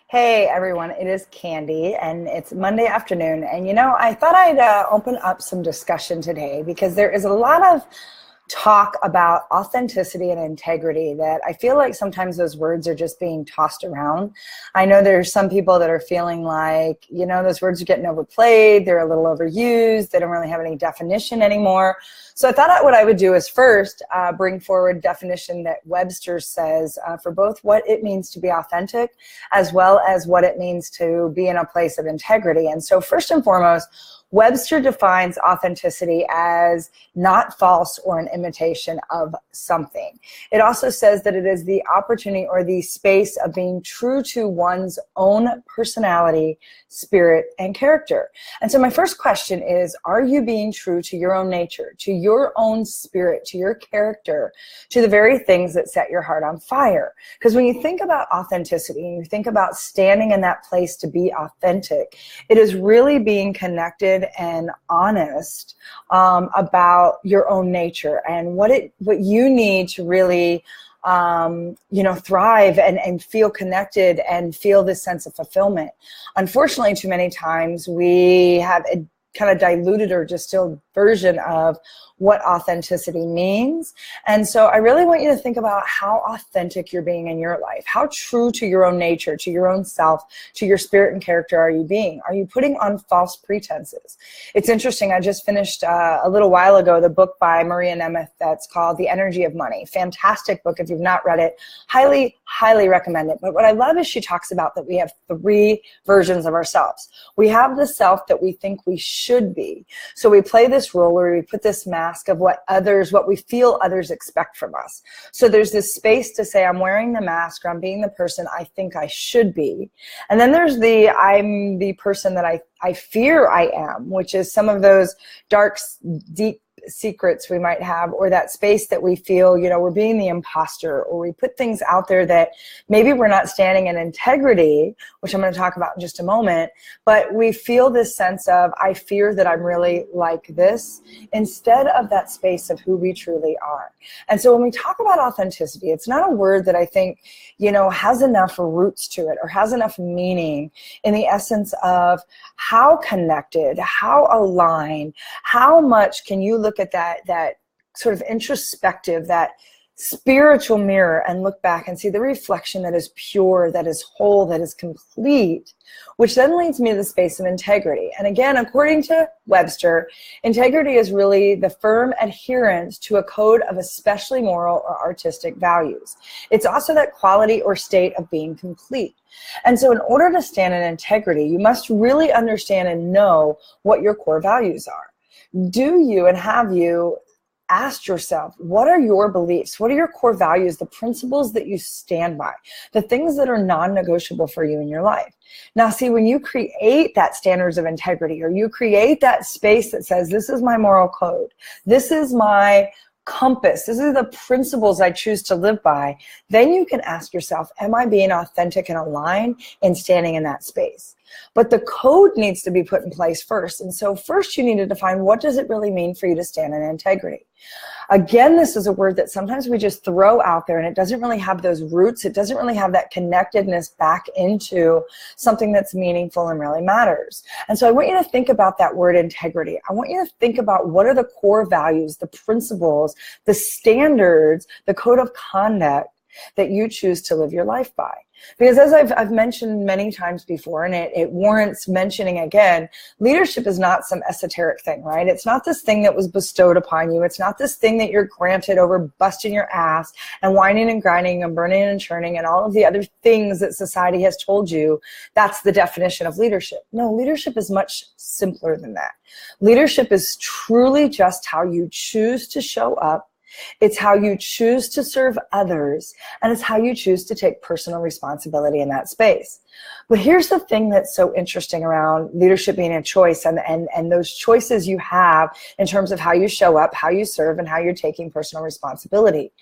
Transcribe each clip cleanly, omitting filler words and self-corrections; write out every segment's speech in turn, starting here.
Hey everyone, it is Candy and it's Monday afternoon. And I thought I'd open up some discussion today because there is a lot of talk about authenticity and integrity that I feel like sometimes those words are just being tossed around. I know there's some people that are feeling like, those words are getting overplayed, they're a little overused, they don't really have any definition anymore. So I thought what I would do is first bring forward definition that Webster says for both what it means to be authentic as well as what it means to be in a place of integrity. And so first and foremost, Webster defines authenticity as not false or an imitation of something. It also says that it is the opportunity or the space of being true to one's own personality, spirit, and character. And so my first question is, are you being true to your own nature, to your own spirit, to your character, to the very things that set your heart on fire? Because when you think about authenticity and you think about standing in that place to be authentic, it is really being connected and honest about your own nature and what you need to really thrive and feel connected and feel this sense of fulfillment. Unfortunately, too many times we have a kind of diluted or distilled version of what authenticity means. And so I really want you to think about how authentic you're being in your life. How true to your own nature, to your own self, to your spirit and character are you being? Are you putting on false pretenses? It's interesting. I just finished a little while ago the book by Maria Nemeth that's called The Energy of Money. Fantastic book. If you've not read it, highly, highly recommend it. But what I love is she talks about that we have three versions of ourselves. We have the self that we think we should be. So we play this role where we put this mask of what we feel others expect from us. So there's this space to say, I'm wearing the mask, or I'm being the person I think I should be. And then there's I'm the person that I fear I am, which is some of those dark, deep secrets we might have, or that space that we feel, we're being the imposter, or we put things out there that maybe we're not standing in integrity, which I'm going to talk about in just a moment, but we feel this sense of, I fear that I'm really like this, instead of that space of who we truly are. And so when we talk about authenticity, it's not a word that I think, has enough roots to it or has enough meaning in the essence of how connected, how aligned, how much can you look at that sort of introspective, that spiritual mirror and look back and see the reflection that is pure, that is whole, that is complete, which then leads me to the space of integrity. And again, according to Webster, integrity is really the firm adherence to a code of especially moral or artistic values. It's also that quality or state of being complete. And so in order to stand in integrity, you must really understand and know what your core values are. Do you and have you asked yourself, what are your beliefs? What are your core values, the principles that you stand by, the things that are non-negotiable for you in your life? Now, see, when you create that standards of integrity, or you create that space that says, this is my moral code, this is my compass, these are the principles I choose to live by, then you can ask yourself, am I being authentic and aligned in standing in that space? But the code needs to be put in place first. And so first you need to define, what does it really mean for you to stand in integrity? Again, this is a word that sometimes we just throw out there and it doesn't really have those roots. It doesn't really have that connectedness back into something that's meaningful and really matters. And so I want you to think about that word integrity. I want you to think about, what are the core values, the principles, the standards, the code of conduct that you choose to live your life by. Because as I've mentioned many times before, and it warrants mentioning again, leadership is not some esoteric thing, right? It's not this thing that was bestowed upon you. It's not this thing that you're granted over busting your ass and whining and grinding and burning and churning and all of the other things that society has told you. That's the definition of leadership. No, leadership is much simpler than that. Leadership is truly just how you choose to show up. It's how you choose to serve others, and it's how you choose to take personal responsibility in that space. But here's the thing that's so interesting around leadership being a choice, and those choices you have in terms of how you show up, how you serve, and how you're taking personal responsibility.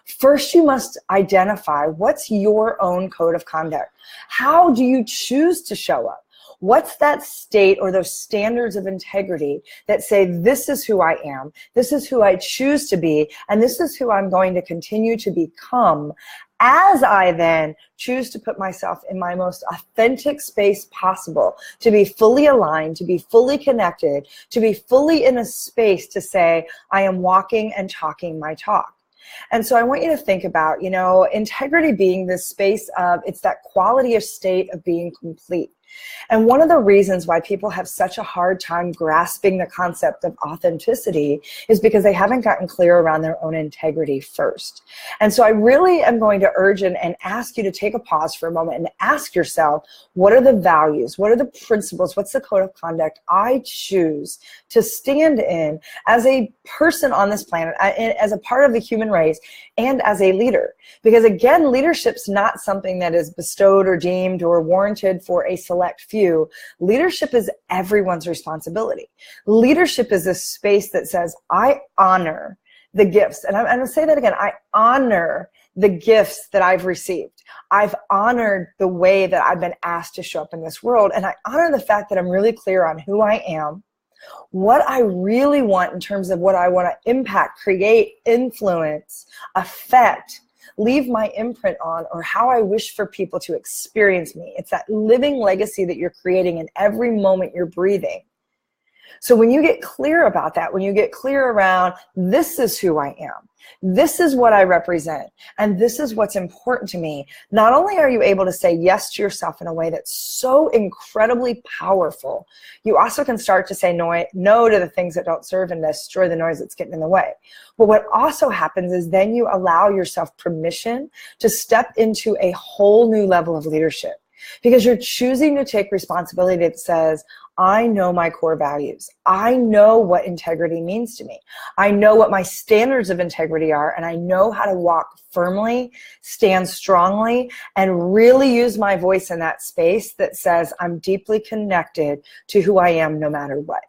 First, you must identify, what's your own code of conduct? How do you choose to show up? What's that state or those standards of integrity that say, this is who I am, this is who I choose to be, and this is who I'm going to continue to become as I then choose to put myself in my most authentic space possible, to be fully aligned, to be fully connected, to be fully in a space to say, I am walking and talking my talk. And so I want you to think about, integrity being this space of, it's that quality of state of being complete. And one of the reasons why people have such a hard time grasping the concept of authenticity is because they haven't gotten clear around their own integrity first. And so I really am going to urge and ask you to take a pause for a moment and ask yourself, what are the values? What are the principles? What's the code of conduct I choose to stand in as a person on this planet, as a part of the human race, and as a leader? Because again, leadership's not something that is bestowed or deemed or warranted for a select few. Leadership is everyone's responsibility. Leadership is a space that says, I honor the gifts. And I'm going to say that again. I honor the gifts that I've received. I've honored the way that I've been asked to show up in this world. And I honor the fact that I'm really clear on who I am, what I really want in terms of what I want to impact, create, influence, affect, leave my imprint on, or how I wish for people to experience me. It's that living legacy that you're creating in every moment you're breathing. So when you get clear about that, when you get clear around, this is who I am, this is what I represent, and this is what's important to me, not only are you able to say yes to yourself in a way that's so incredibly powerful, you also can start to say no to the things that don't serve and destroy the noise that's getting in the way. But what also happens is then you allow yourself permission to step into a whole new level of leadership, because you're choosing to take responsibility that says, I know my core values. I know what integrity means to me. I know what my standards of integrity are, and I know how to walk firmly, stand strongly, and really use my voice in that space that says I'm deeply connected to who I am no matter what.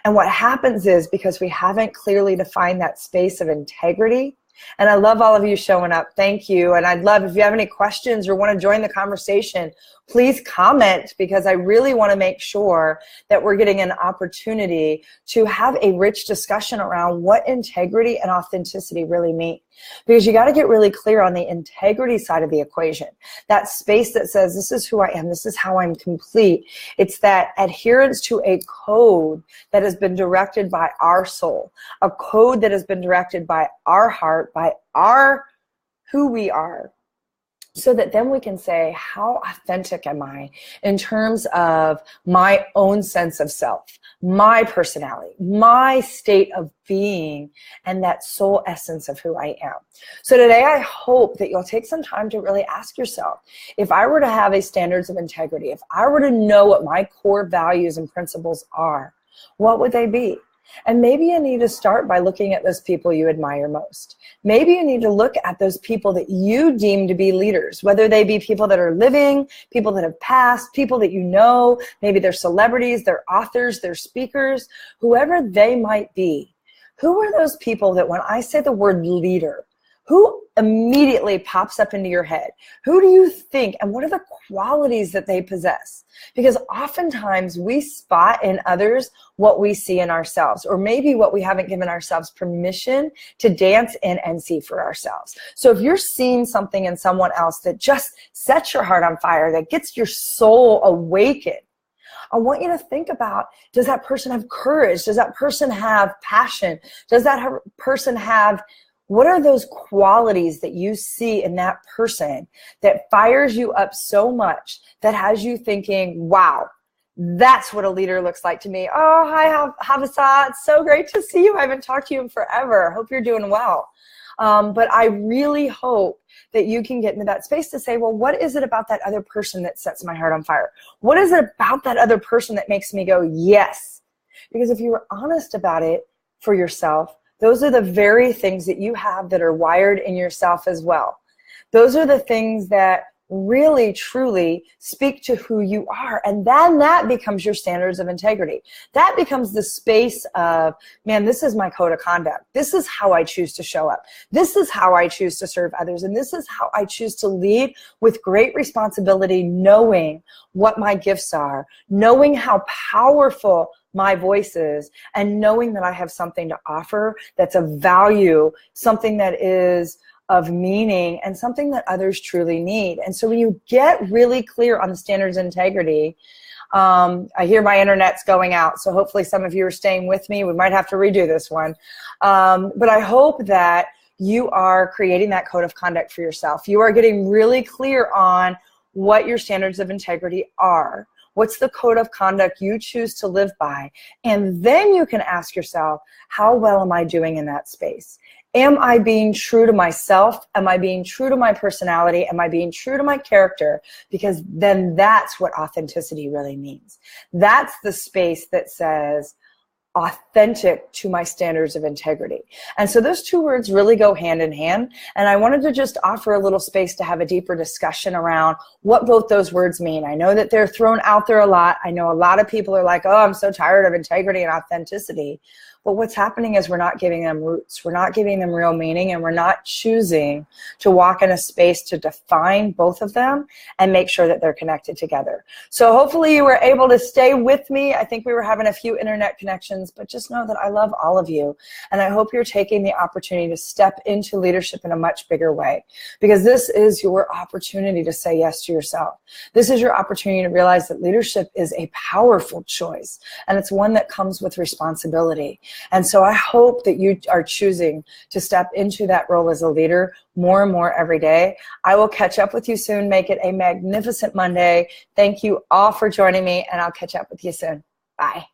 And what happens is, because we haven't clearly defined that space of integrity, and I love all of you showing up. Thank you. And I'd love, if you have any questions or want to join the conversation, please comment, because I really want to make sure that we're getting an opportunity to have a rich discussion around what integrity and authenticity really mean. Because you got to get really clear on the integrity side of the equation. That space that says, this is who I am, this is how I'm complete. It's that adherence to a code that has been directed by our soul, a code that has been directed by our heart, by our who we are, so that then we can say, how authentic am I in terms of my own sense of self, my personality, my state of being, and that soul essence of who I am. So today I hope that you'll take some time to really ask yourself, if I were to have a standards of integrity, if I were to know what my core values and principles are, what would they be? And maybe you need to start by looking at those people you admire most. Maybe you need to look at those people that you deem to be leaders, whether they be people that are living, people that have passed, people that you know, maybe they're celebrities, they're authors, they're speakers, whoever they might be. Who are those people that when I say the word leader, who immediately pops up into your head? Who do you think, and what are the qualities that they possess? Because oftentimes we spot in others what we see in ourselves, or maybe what we haven't given ourselves permission to dance in and see for ourselves. So if you're seeing something in someone else that just sets your heart on fire, that gets your soul awakened, I want you to think about, does that person have courage? Does that person have passion? Does that person have, what are those qualities that you see in that person that fires you up so much that has you thinking, wow, that's what a leader looks like to me. Oh, hi, Havasa. It's so great to see you. I haven't talked to you in forever. Hope you're doing well. But I really hope that you can get into that space to say, well, what is it about that other person that sets my heart on fire? What is it about that other person that makes me go, yes? Because if you were honest about it for yourself, those are the very things that you have that are wired in yourself as well. Those are the things that really, truly speak to who you are. And then that becomes your standards of integrity. That becomes the space of, man, this is my code of conduct. This is how I choose to show up. This is how I choose to serve others. And this is how I choose to lead with great responsibility, knowing what my gifts are, knowing how powerful my voice is, and knowing that I have something to offer that's of value, something that is of meaning and something that others truly need. And so when you get really clear on the standards of integrity, I hear my internet's going out, so hopefully some of you are staying with me. We might have to redo this one. But I hope that you are creating that code of conduct for yourself. You are getting really clear on what your standards of integrity are. What's the code of conduct you choose to live by? And then you can ask yourself, how well am I doing in that space? Am I being true to myself? Am I being true to my personality? Am I being true to my character? Because then that's what authenticity really means. That's the space that says, authentic to my standards of integrity. And so those two words really go hand in hand. And I wanted to just offer a little space to have a deeper discussion around what both those words mean. I know that they're thrown out there a lot. I know a lot of people are like, oh, I'm so tired of integrity and authenticity. But what's happening is we're not giving them roots. We're not giving them real meaning, and we're not choosing to walk in a space to define both of them and make sure that they're connected together. So hopefully you were able to stay with me. I think we were having a few internet connections, but just know that I love all of you. And I hope you're taking the opportunity to step into leadership in a much bigger way, because this is your opportunity to say yes to yourself. This is your opportunity to realize that leadership is a powerful choice, and it's one that comes with responsibility. And so I hope that you are choosing to step into that role as a leader more and more every day. I will catch up with you soon. Make it a magnificent Monday. Thank you all for joining me, and I'll catch up with you soon. Bye.